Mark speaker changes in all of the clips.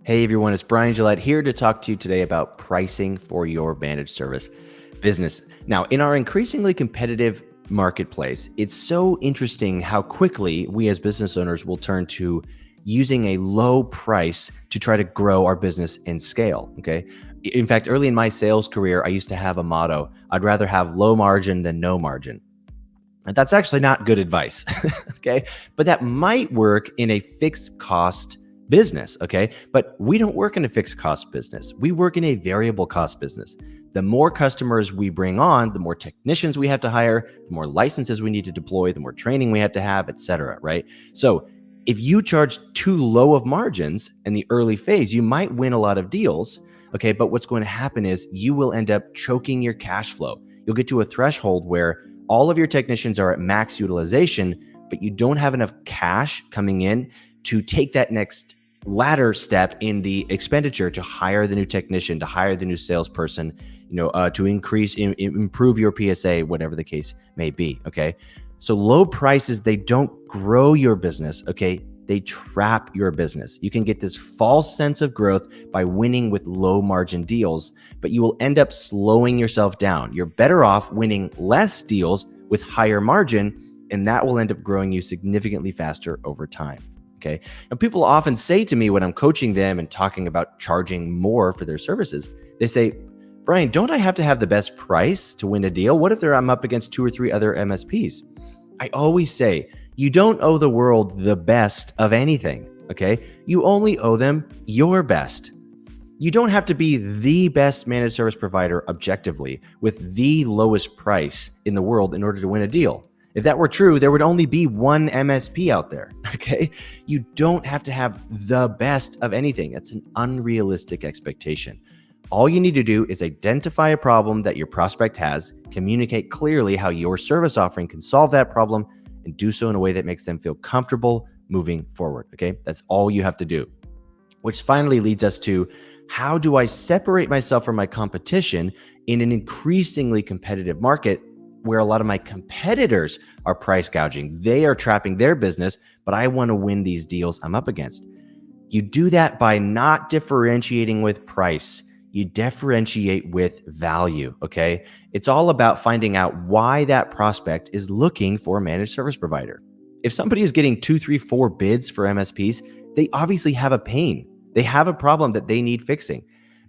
Speaker 1: Hey everyone, it's Brian Gillette here to talk to you today about pricing for your managed service business. Now, in our increasingly competitive marketplace, it's so interesting how quickly we as business owners will turn to using a low price to try to grow our business and scale. Okay. In fact, early in my sales career, I used to have a motto: I'd rather have low margin than no margin. And that's actually not good advice. Okay. But that might work in a fixed cost business. Okay. But we don't work in a fixed cost business. We work in a variable cost business. The more customers we bring on, the more technicians we have to hire, the more licenses we need to deploy, the more training we have to have, et cetera. Right. So if you charge too low of margins in the early phase, you might win a lot of deals. Okay. But what's going to happen is you will end up choking your cash flow. You'll get to a threshold where all of your technicians are at max utilization, but you don't have enough cash coming in to take that next ladder step in the expenditure to hire the new technician, to hire the new salesperson, to improve your PSA, whatever the case may be. Okay. So low prices, they don't grow your business. Okay. They trap your business. You can get this false sense of growth by winning with low margin deals, but you will end up slowing yourself down. You're better off winning less deals with higher margin, and that will end up growing you significantly faster over time. Okay. And people often say to me when I'm coaching them and talking about charging more for their services, they say, Brian, don't I have to have the best price to win a deal? What if I'm up against 2 or 3 other MSPs? I always say, you don't owe the world the best of anything, okay? You only owe them your best. You don't have to be the best managed service provider objectively with the lowest price in the world in order to win a deal. If that were true, there would only be one MSP out there, okay? You don't have to have the best of anything. That's an unrealistic expectation. All you need to do is identify a problem that your prospect has, communicate clearly how your service offering can solve that problem, and do so in a way that makes them feel comfortable moving forward. Okay. That's all you have to do, which finally leads us to: how do I separate myself from my competition in an increasingly competitive market where a lot of my competitors are price gouging? They are trapping their business, but I want to win these deals I'm up against. You do that by not differentiating with price. You differentiate with value, okay? It's all about finding out why that prospect is looking for a managed service provider. If somebody is getting 2, 3, 4 bids for MSPs, they obviously have a pain. They have a problem that they need fixing.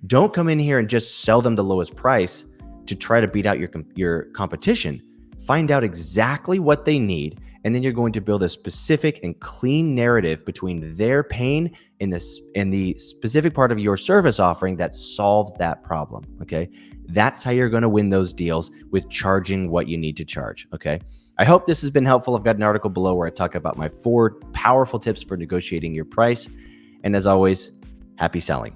Speaker 1: Don't come in here and just sell them the lowest price to try to beat out your competition. Find out exactly what they need, and then you're going to build a specific and clean narrative between their pain and the specific part of your service offering that solves that problem, okay? That's how you're going to win those deals, with charging what you need to charge, okay? I hope this has been helpful. I've got an article below where I talk about my 4 powerful tips for negotiating your price. And as always, happy selling.